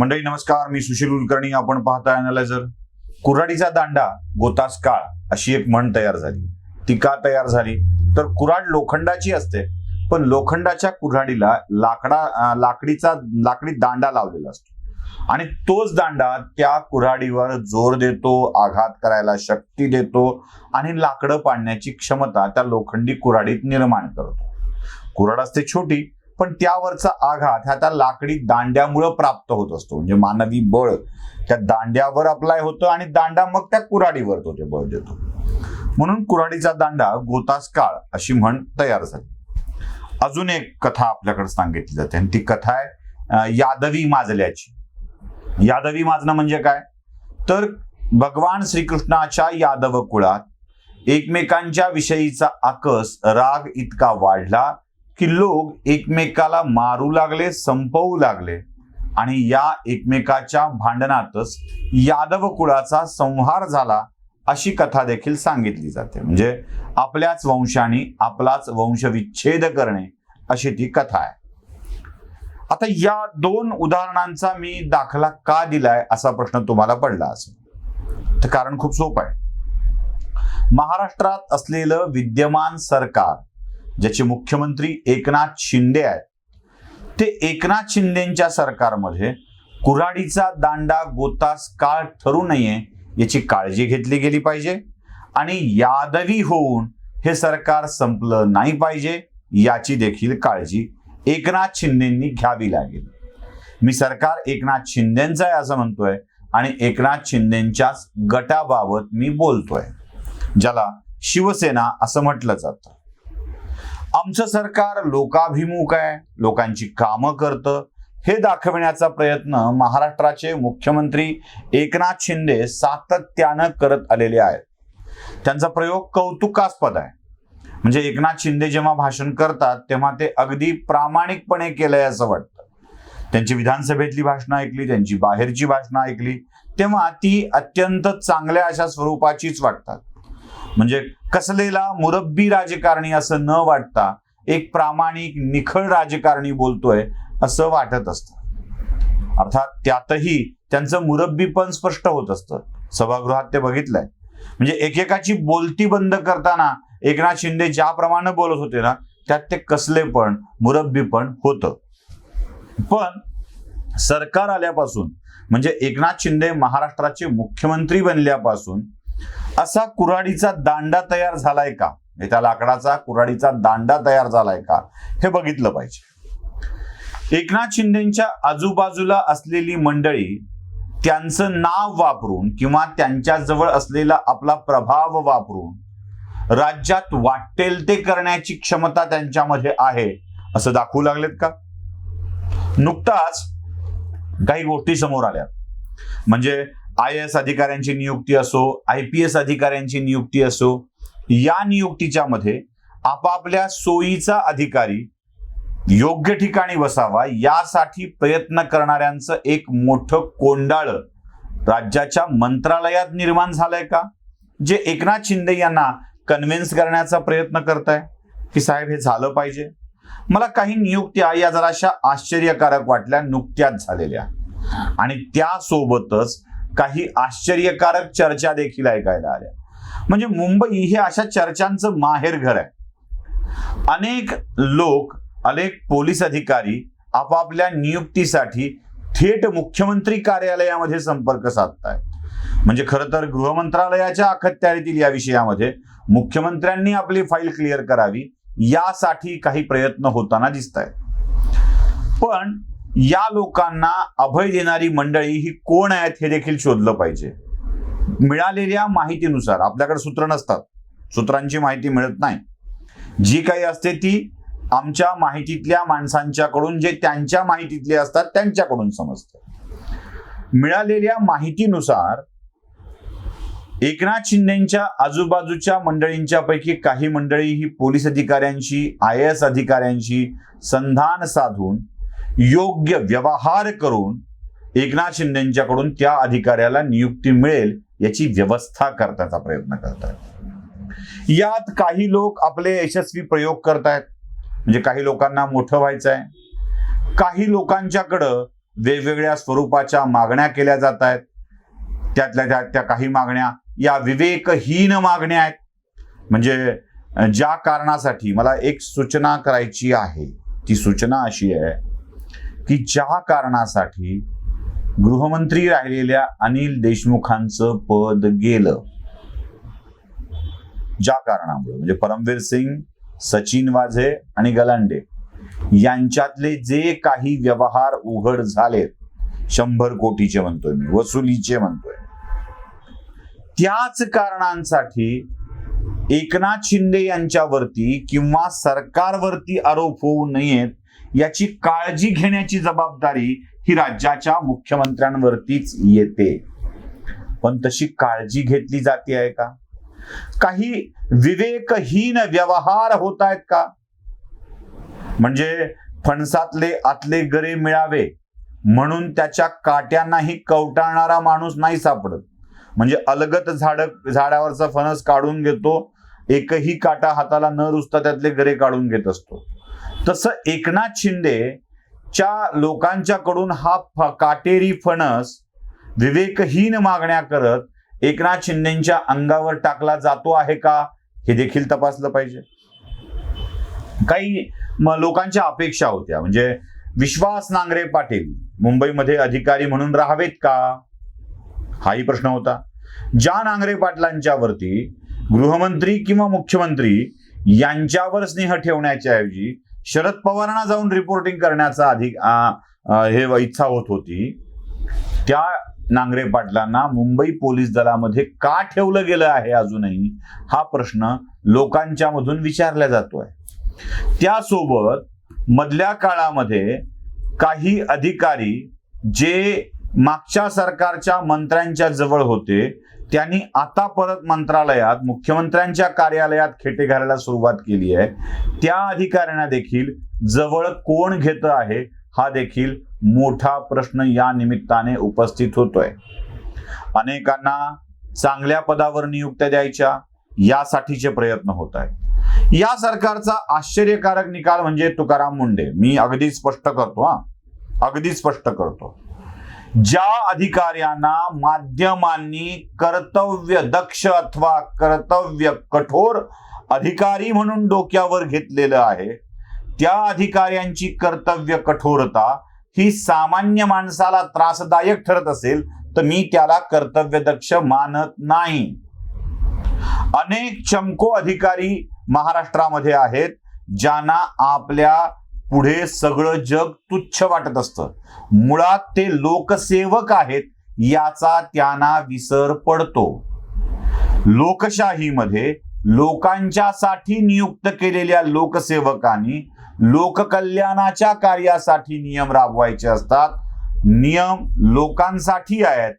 मंडळी नमस्कार, मी सुशील कुलकर्णी. आपण पाहताय अॅनालायझर. कुऱ्हाडीचा दांडा गोतास काळ अशी एक म्हण तयार झाली. ती का तयार झाली तर कुऱ्हाड लोखंडाची असते, पण लोखंडाच्या कुऱ्हाडीला लाकडी दांडा लावलेला असतो आणि तोच दांडा त्या कुऱ्हाडीवर जोर देतो, आघात करायला शक्ती देतो आणि लाकडं पाडण्याची क्षमता त्या लोखंडी कुऱ्हाडीत निर्माण करतो. कुऱ्हाड असते छोटी, पण त्यावरचा आघात हा त्या लाकडी दांड्यामुळे प्राप्त होत असतो. म्हणजे मानवी बळ त्या दांड्यावर अप्लाय होतं आणि दांडा मग त्या कुऱ्हाडीवर तो ते बळ देतो. म्हणून कुऱ्हाडीचा दांडा गोतास काळ अशी म्हण तयार झाली. अजून एक कथा आपल्याकडे सांगितली जाते आणि ती कथा आहे यादवी माजल्याची. यादवी माजणं म्हणजे काय तर भगवान श्रीकृष्णाच्या यादव कुळात एकमेकांच्या विषयीचा आकस राग इतका वाढला की लोक एकमेकाला मारू लागले, संपवू लागले आणि या एकमेकाच्या भांडणातच यादव कुळाचा संहार झाला अशी कथा देखील सांगितली जाते. म्हणजे आपल्याच वंशाने आपलाच वंशविच्छेद करणे अशी ती कथा आहे. आता या दोन उदाहरणांचा मी दाखला का दिलाय असा प्रश्न तुम्हाला पडला असेल. तर कारण खूप सोपं आहे. महाराष्ट्रात असलेलं विद्यमान सरकार, ज्याचे मुख्यमंत्री एकनाथ शिंदे आहेत, ते एकनाथ शिंदेच्या सरकारमध्ये कुऱ्हाडीचा दांडा गोतास काळ ठरू नये याची काळजी घेतली गेली पाहिजे आणि यादवी होऊन हे सरकार संपलं नाही पाहिजे याची देखील काळजी एकनाथ शिंदेंनी घ्यावी लागेल. मी सरकार एकनाथ शिंदेंचं आहे असं म्हणतोय आणि एकनाथ शिंदेच्याच गटाबाबत मी बोलतोय, ज्याला शिवसेना असं म्हटलं जातं. आमचं सरकार लोकाभिमुख आहे, लोकांची कामं करतं हे दाखवण्याचा प्रयत्न महाराष्ट्राचे मुख्यमंत्री एकनाथ शिंदे सातत्यानं करत आलेले आहेत. त्यांचा प्रयोग कौतुकास्पद आहे. म्हणजे एकनाथ शिंदे जेव्हा भाषण करतात तेव्हा ते अगदी प्रामाणिकपणे केलंय असं वाटतं. त्यांची विधानसभेतली भाषणं ऐकली, त्यांची बाहेरची भाषणं ऐकली तेव्हा ती अत्यंत चांगल्या अशा स्वरूपाचीच वाटतात. म्हणजे कसलेला मुरब्बी राजकारणी असं न वाटता एक प्रामाणिक निखळ राजकारणी बोलतोय असं वाटत असतं. अर्थात त्यातही त्यांचं मुरब्बीपण स्पष्ट होत असतं. सभागृहात ते बघितलंय. म्हणजे एकेकाची बोलती बंद करताना एकनाथ शिंदे ज्याप्रमाणे बोलत होते ना, त्यात ते कसलेपण मुरब्बीपण होतं. पण सरकार आल्यापासून म्हणजे एकनाथ शिंदे महाराष्ट्राचे मुख्यमंत्री बनल्यापासून असा कुऱ्हाडीचा दांडा तयार झालाय का, त्या लाकडाचा कुऱ्हाडीचा दांडा तयार झालाय का हे बघितलं पाहिजे. एकनाथ शिंदेच्या आजूबाजूला असलेली मंडळी त्यांचं नाव वापरून किंवा त्यांच्या जवळ असलेला आपला प्रभाव वापरून राज्यात वाटेल ते करण्याची क्षमता त्यांच्यामध्ये आहे असं दाखवू लागलेत का? नुकताच काही गोष्टी समोर आल्या. म्हणजे IAS अधिकाऱ्यांची नियुक्ती असो, IPS अधिकाऱ्यांची नियुक्ती असो, या नियुक्तीच्या मध्ये आपापल्या सोयीचा अधिकारी योग्य ठिकाणी बसावा यासाठी प्रयत्न करणाऱ्यांचं एक मोठं कोंडाळ राज्याच्या मंत्रालयात निर्माण झालंय का, जे एकनाथ शिंदे यांना कन्व्हिन्स करण्याचा प्रयत्न करताय की साहेब हे झालं पाहिजे. मला काही नियुक्त्या या जराशा आश्चर्यकारक वाटल्या नुकत्याच झालेल्या, आणि त्यासोबतच काही आश्चर्यकारक चर्चा देखील ऐकायला आल्या. म्हणजे मुंबई हे अशा चर्चांचं माहेरघर आहे. अनेक लोक, अनेक पोलीस अधिकारी आपापल्या नियुक्तीसाठी थेट मुख्यमंत्री कार्यालयामध्ये संपर्क साधतायत. म्हणजे खरं तर गृह मंत्रालयाच्या अखत्यारीतील या विषयामध्ये मुख्यमंत्र्यांनी आपली फाईल क्लिअर करावी यासाठी काही प्रयत्न होताना दिसत आहेत. पण या लोकांना अभय देणारी मंडळी ही कोण आहेत हे देखील शोधलं पाहिजे. मिळालेल्या माहितीनुसार, आपल्याकडे सूत्र नसतात, सूत्रांची माहिती मिळत नाही, जी काही असते ती आमच्या माहितीतल्या माणसांच्याकडून, जे त्यांच्या माहितीतले असतात त्यांच्याकडून समजतं. मिळालेल्या माहितीनुसार एकनाथ शिंदेच्या आजूबाजूच्या मंडळींच्या पैकी काही मंडळी ही पोलीस अधिकाऱ्यांशी, IAS अधिकाऱ्यांशी संधान साधून योग्य व्यवहार करून एकनाथ शिंदेच्याकडून त्या अधिकाऱ्याला नियुक्ती मिळेल याची व्यवस्था करण्याचा प्रयत्न करतात. यात काही लोक आपले यशस्वी प्रयोग करतायत. म्हणजे काही लोकांना मोठं व्हायचं आहे, काही लोकांच्याकडं वेगवेगळ्या स्वरूपाच्या मागण्या केल्या जात आहेत. त्यातल्या त्या काही मागण्या या विवेकहीन मागण्या आहेत. म्हणजे ज्या कारणासाठी मला एक सूचना करायची आहे, ती सूचना अशी आहे की ज्या कारणासाठी गृहमंत्री राहिलेल्या अनिल देशमुखांचं पद गेलं, ज्या कारणामुळे म्हणजे परमवीर सिंग, सचिन वाझे आणि गलांडे यांच्यातले जे काही व्यवहार उघड झालेत, 100 कोटीचे म्हणतोय मी, वसुलीचे म्हणतोय, त्याच कारणांसाठी एकनाथ शिंदे यांच्यावरती किंवा सरकारवरती आरोप होऊ नयेत याची काळजी घेण्याची जबाबदारी ही राज्याच्या मुख्यमंत्र्यांवरतीच येते. पण तशी काळजी घेतली जाते आहे का? काही विवेकहीन व्यवहार होत आहेत का? म्हणजे फणसातले आतले गरे मिळावे म्हणून त्याच्या काट्यांनाही कवटाळणारा माणूस नाही सापडत. म्हणजे अलगत झाडावरचा फणस काढून घेतो, एकही काटा हाताला न रुजता त्यातले गरे काढून घेत असतो. तसं एकनाथ शिंदेच्या लोकांच्याकडून हा काटेरी फणस विवेकहीन मागण्या करत एकनाथ शिंदेच्या अंगावर टाकला जातो आहे का, हे देखील तपासलं पाहिजे. काही लोकांच्या अपेक्षा होत्या, म्हणजे विश्वास नांगरे पाटील मुंबईमध्ये अधिकारी म्हणून राहावेत का, हाही प्रश्न होता. ज्या नांगरे पाटलांच्या वरती गृहमंत्री किंवा मुख्यमंत्री यांच्यावर स्नेह ठेवण्याच्या ऐवजी शरद पवारांना जाऊन रिपोर्टिंग करण्याचा हे इच्छा होत होती, त्या नांगरे पाटलांना मुंबई पोलीस दलामध्ये का ठेवलं गेलं आहे अजूनही, हा प्रश्न लोकांच्या मधून विचारला जातोय. त्यासोबत मधल्या काळामध्ये काही अधिकारी जे मागच्या सरकारच्या मंत्र्यांच्या जवळ होते, त्यांनी आता परत मंत्रालयात मुख्यमंत्र्यांच्या कार्यालयात खेटे घालायला सुरुवात केली आहे. त्या अधिकाऱ्यांना देखील जवळ कोण घेत आहे हा देखील मोठा प्रश्न या निमित्ताने उपस्थित होतोय. अनेकांना चांगल्या पदावर नियुक्त्या द्यायच्या यासाठीचे प्रयत्न होत आहेत. या सरकारचा आश्चर्यकारक निकाल म्हणजे तुकाराम मुंडे. मी अगदी स्पष्ट करतो, ज्या अधिकाऱ्यांना माध्यमांनी कर्तव्य दक्ष अथवा कर्तव्य कठोर अधिकारी म्हणून डोक्यावर घेतलेलं आहे, त्या अधिकाऱ्यांची कर्तव्य कठोरता ही सामान्य माणसाला त्रासदायक ठरत असेल तर मी त्याला कर्तव्य दक्ष मानत नाही. अनेक चमको अधिकारी महाराष्ट्रामध्ये आहेत ज्यांना आपल्या पुढे सगळं जग तुच्छ वाटत असतं. मुळात ते लोकसेवक आहेत याचा त्यांना विसर पडतो. लोकशाहीमध्ये लोकांच्यासाठी नियुक्त केलेल्या लोकसेवकांनी लोककल्याणाच्या कार्यासाठी नियम राबवायचे असतात. नियम लोकांसाठी आहेत,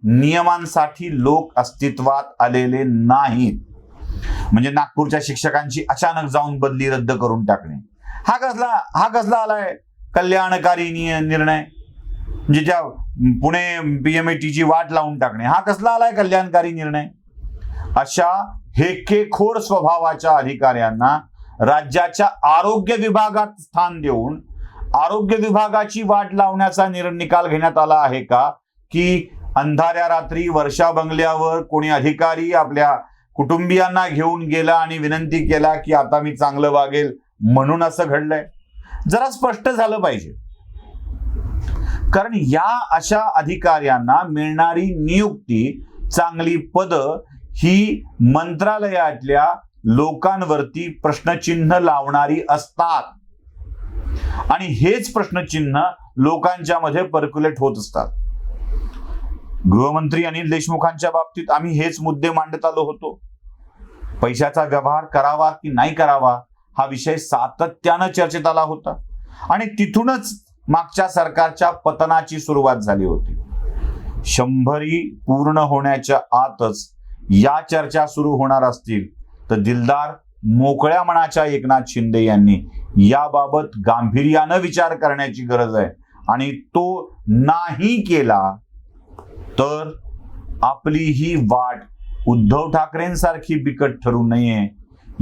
नियमांसाठी लोक अस्तित्वात आलेले नाहीत. म्हणजे नागपूरच्या शिक्षकांची अचानक जाऊन बदली रद्द करून टाकणे, हा कसला आलाय कल्याणकारी निर्णय. म्हणजे ज्या पुणे PMITची वाट लावून टाकणे, हा कसला आलाय कल्याणकारी निर्णय. अशा हेकेखोर स्वभावाच्या अधिकाऱ्यांना राज्याच्या आरोग्य विभागात स्थान देऊन आरोग्य विभागाची वाट लावण्याचा निकाल घेण्यात आला आहे का, की अंधाऱ्या रात्री वर्षा बंगल्यावर कोणी अधिकारी आपल्या कुटुंबियांना घेऊन गेला आणि विनंती केला की आता मी चांगलं वागेल म्हणून असं घडलंय. जरा स्पष्ट झालं पाहिजे, कारण या अशा अधिकाऱ्यांना मिळणारी नियुक्ती, चांगली पद ही मंत्रालयातल्या लोकांवरती प्रश्नचिन्ह लावणारी असतात आणि हेच प्रश्नचिन्ह लोकांच्या मध्ये पर्क्युलेट होत असतात. गृहमंत्री अनिल देशमुखांच्या बाबतीत आम्ही हेच मुद्दे मांडत आलो होतो. पैशाचा व्यवहार करावा की नाही करावा हा विषय सातत्यानं चर्चेत आला होता आणि तिथूनच मागच्या सरकारच्या पतनाची सुरुवात झाली होती. 100 पूर्ण होण्याच्या आतच या चर्चा सुरू होणार असतील तर दिलदार मोकळ्या मनाच्या एकनाथ शिंदे यांनी याबाबत गांभीर्यानं विचार करण्याची गरज आहे आणि तो नाही केला तर आपली ही वाट उद्धव ठाकरेंसारखी बिकट ठरू नये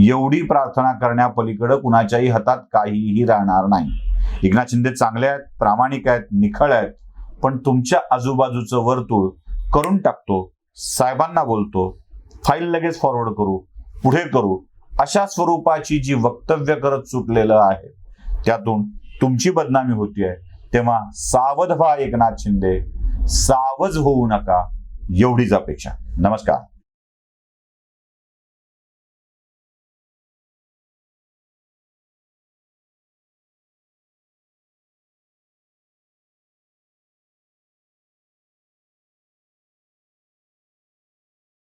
एवढी प्रार्थना करण्यापलीकडे कुणाच्याही हातात काहीही राहणार नाही. एकनाथ शिंदे चांगले आहेत, प्रामाणिक आहेत, निखळ आहेत, पण तुमच्या आजूबाजूचं वर्तुळ करून टाकतो, साहेबांना बोलतो, फाईल लगेच फॉरवर्ड करू, पुढे करू, अशा स्वरूपाची जी वक्तव्य करत सुटलेलं आहे त्यातून तुमची बदनामी होतीये. तेव्हा सावध व्हा एकनाथ शिंदे, सावध होऊ नका, एवढीच अपेक्षा. नमस्कार.